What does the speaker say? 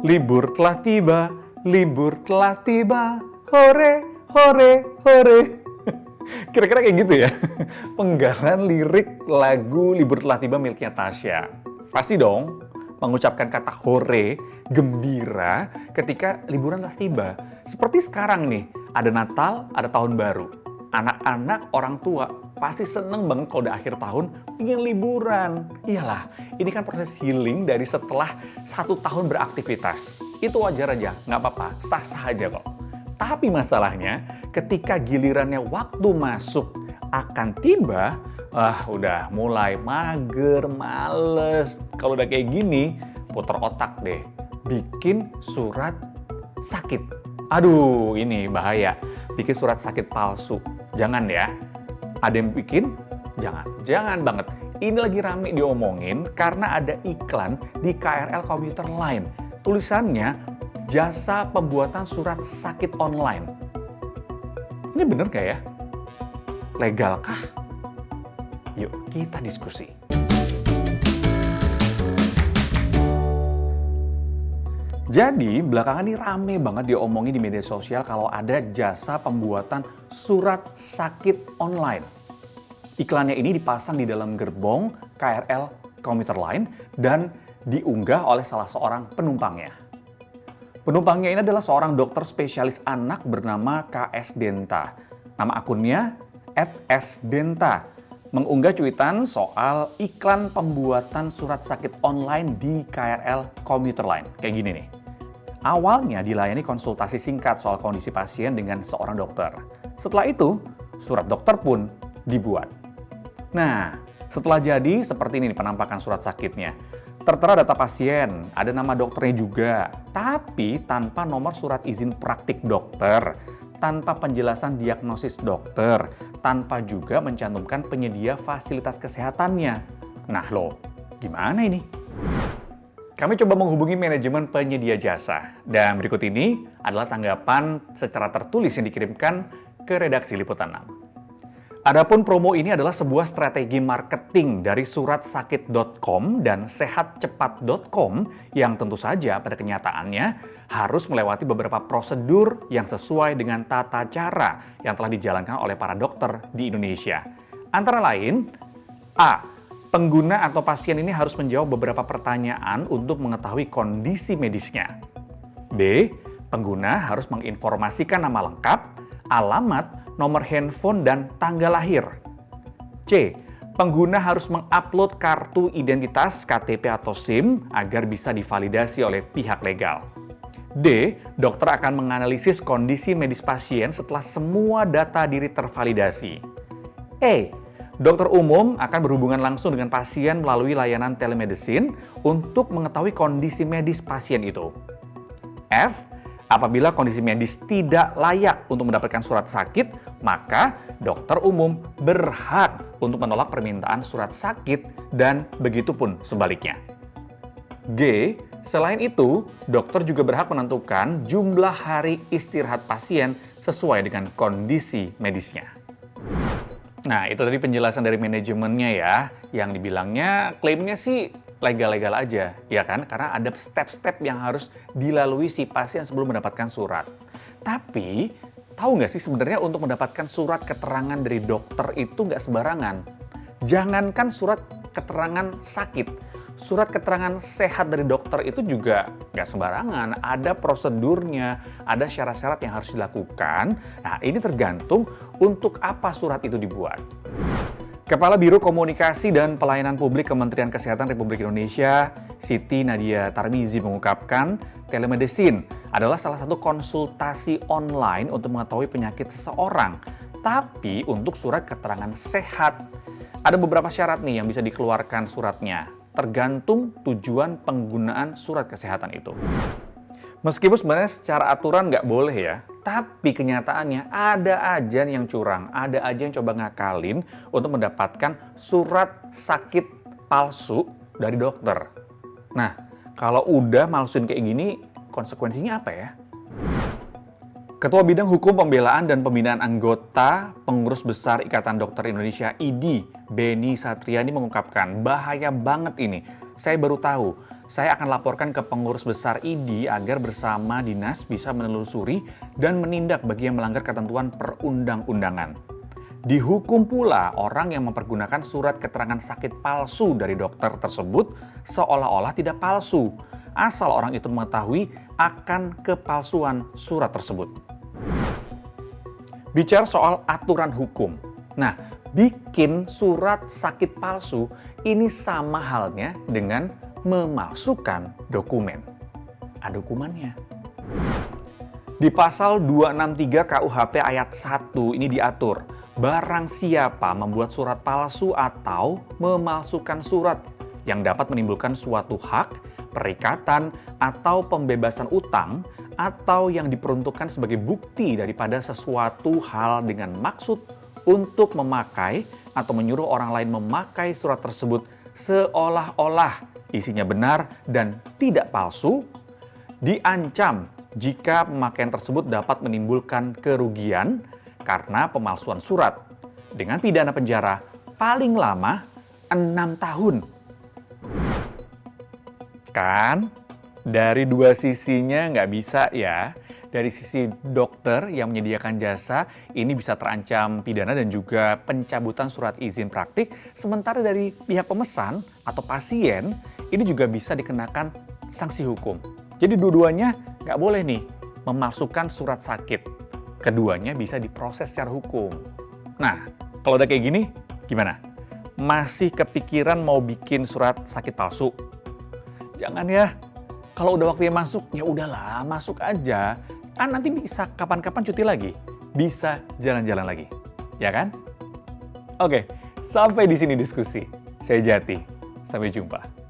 Libur telah tiba, libur telah tiba, hore, hore, hore. Kira-kira kayak gitu ya, penggalan lirik lagu Libur Telah Tiba miliknya Tasya. Pasti dong, mengucapkan kata hore, gembira ketika liburan telah tiba. Seperti sekarang nih, ada Natal, ada Tahun Baru. Anak-anak, orang tua pasti seneng banget kalau udah akhir tahun ingin liburan. Iyalah, ini kan proses healing dari setelah 1 tahun beraktivitas. Itu wajar aja, nggak apa-apa, sah-sah aja kok. Tapi masalahnya, ketika gilirannya waktu masuk akan tiba, udah mulai mager, males. Kalau udah kayak gini, putar otak deh. Bikin surat sakit. Aduh, ini bahaya. Bikin surat sakit palsu. Jangan ya. Ada yang bikin? Jangan. Jangan banget. Ini lagi rame diomongin karena ada iklan di KRL Komuter Line. Tulisannya, jasa pembuatan surat sakit online. Ini bener gak ya? Legalkah? Yuk kita diskusi. Jadi belakangan ini rame banget diomongin di media sosial kalau ada jasa pembuatan surat sakit online. Iklannya ini dipasang di dalam gerbong KRL Komuter Line dan diunggah oleh salah seorang penumpangnya. Penumpangnya ini adalah seorang dokter spesialis anak bernama KS Denta. Nama akunnya @sdenta. Mengunggah cuitan soal iklan pembuatan surat sakit online di KRL Komuter Line. Kayak gini nih. Awalnya dilayani konsultasi singkat soal kondisi pasien dengan seorang dokter. Setelah itu, surat dokter pun dibuat. Nah, setelah jadi seperti ini nih penampakan surat sakitnya. Tertera data pasien, ada nama dokternya juga, tapi tanpa nomor surat izin praktik dokter, tanpa penjelasan diagnosis dokter, tanpa juga mencantumkan penyedia fasilitas kesehatannya. Nah loh, gimana ini? Kami coba menghubungi manajemen penyedia jasa, dan berikut ini adalah tanggapan secara tertulis yang dikirimkan ke redaksi Liputan 6. Adapun promo ini adalah sebuah strategi marketing dari suratsakit.com dan sehatcepat.com yang tentu saja pada kenyataannya harus melewati beberapa prosedur yang sesuai dengan tata cara yang telah dijalankan oleh para dokter di Indonesia. Antara lain, A. Pengguna atau pasien ini harus menjawab beberapa pertanyaan untuk mengetahui kondisi medisnya. B. Pengguna harus menginformasikan nama lengkap, alamat, nomor handphone, dan tanggal lahir. C. Pengguna harus mengupload kartu identitas KTP atau SIM agar bisa divalidasi oleh pihak legal. D. Dokter akan menganalisis kondisi medis pasien setelah semua data diri tervalidasi. E. Dokter umum akan berhubungan langsung dengan pasien melalui layanan telemedicine untuk mengetahui kondisi medis pasien itu. F. Apabila kondisi medis tidak layak untuk mendapatkan surat sakit, maka dokter umum berhak untuk menolak permintaan surat sakit dan begitu pun sebaliknya. G. Selain itu, dokter juga berhak menentukan jumlah hari istirahat pasien sesuai dengan kondisi medisnya. Nah, itu tadi penjelasan dari manajemennya ya, yang dibilangnya klaimnya sih legal-legal aja, ya kan? Karena ada step-step yang harus dilalui si pasien sebelum mendapatkan surat. Tapi, tahu nggak sih sebenarnya untuk mendapatkan surat keterangan dari dokter itu nggak sembarangan. Jangankan surat keterangan sakit, surat keterangan sehat dari dokter itu juga nggak sembarangan. Ada prosedurnya, ada syarat-syarat yang harus dilakukan. Nah, ini tergantung untuk apa surat itu dibuat. Kepala Biro Komunikasi dan Pelayanan Publik Kementerian Kesehatan Republik Indonesia, Siti Nadia Tarmizi mengungkapkan, telemedicine adalah salah satu konsultasi online untuk mengetahui penyakit seseorang. Tapi untuk surat keterangan sehat, ada beberapa syarat nih yang bisa dikeluarkan suratnya, tergantung tujuan penggunaan surat kesehatan itu. Meskipun sebenarnya secara aturan nggak boleh ya, tapi kenyataannya ada aja yang curang, ada aja yang coba ngakalin untuk mendapatkan surat sakit palsu dari dokter. Nah, kalau udah malsuin kayak gini, konsekuensinya apa ya? Ketua Bidang Hukum Pembelaan dan Pembinaan Anggota Pengurus Besar Ikatan Dokter Indonesia (IDI), Beni Satriani mengungkapkan, bahaya banget ini. Saya baru tahu, saya akan laporkan ke pengurus besar ID agar bersama dinas bisa menelusuri dan menindak bagi yang melanggar ketentuan perundang-undangan. Dihukum pula orang yang mempergunakan surat keterangan sakit palsu dari dokter tersebut seolah-olah tidak palsu, asal orang itu mengetahui akan kepalsuan surat tersebut. Bicara soal aturan hukum. Nah, bikin surat sakit palsu ini sama halnya dengan memalsukan dokumen. Ada hukumannya. Di pasal 263 KUHP ayat 1 ini diatur, barang siapa membuat surat palsu atau memalsukan surat yang dapat menimbulkan suatu hak, perikatan, atau pembebasan utang, atau yang diperuntukkan sebagai bukti daripada sesuatu hal dengan maksud untuk memakai atau menyuruh orang lain memakai surat tersebut seolah-olah isinya benar dan tidak palsu, diancam jika pemakaian tersebut dapat menimbulkan kerugian karena pemalsuan surat dengan pidana penjara paling lama 6 tahun. Kan? Dari dua sisinya nggak bisa ya. Dari sisi dokter yang menyediakan jasa, ini bisa terancam pidana dan juga pencabutan surat izin praktik. Sementara dari pihak pemesan atau pasien, ini juga bisa dikenakan sanksi hukum. Jadi dua-duanya nggak boleh nih memalsukan surat sakit. Keduanya bisa diproses secara hukum. Nah, kalau udah kayak gini, gimana? Masih kepikiran mau bikin surat sakit palsu? Jangan ya. Kalau udah waktunya masuk, ya udahlah, masuk aja. Kan nanti bisa kapan-kapan cuti lagi. Bisa jalan-jalan lagi. Ya kan? Oke, sampai di sini diskusi. Saya Jati. Sampai jumpa.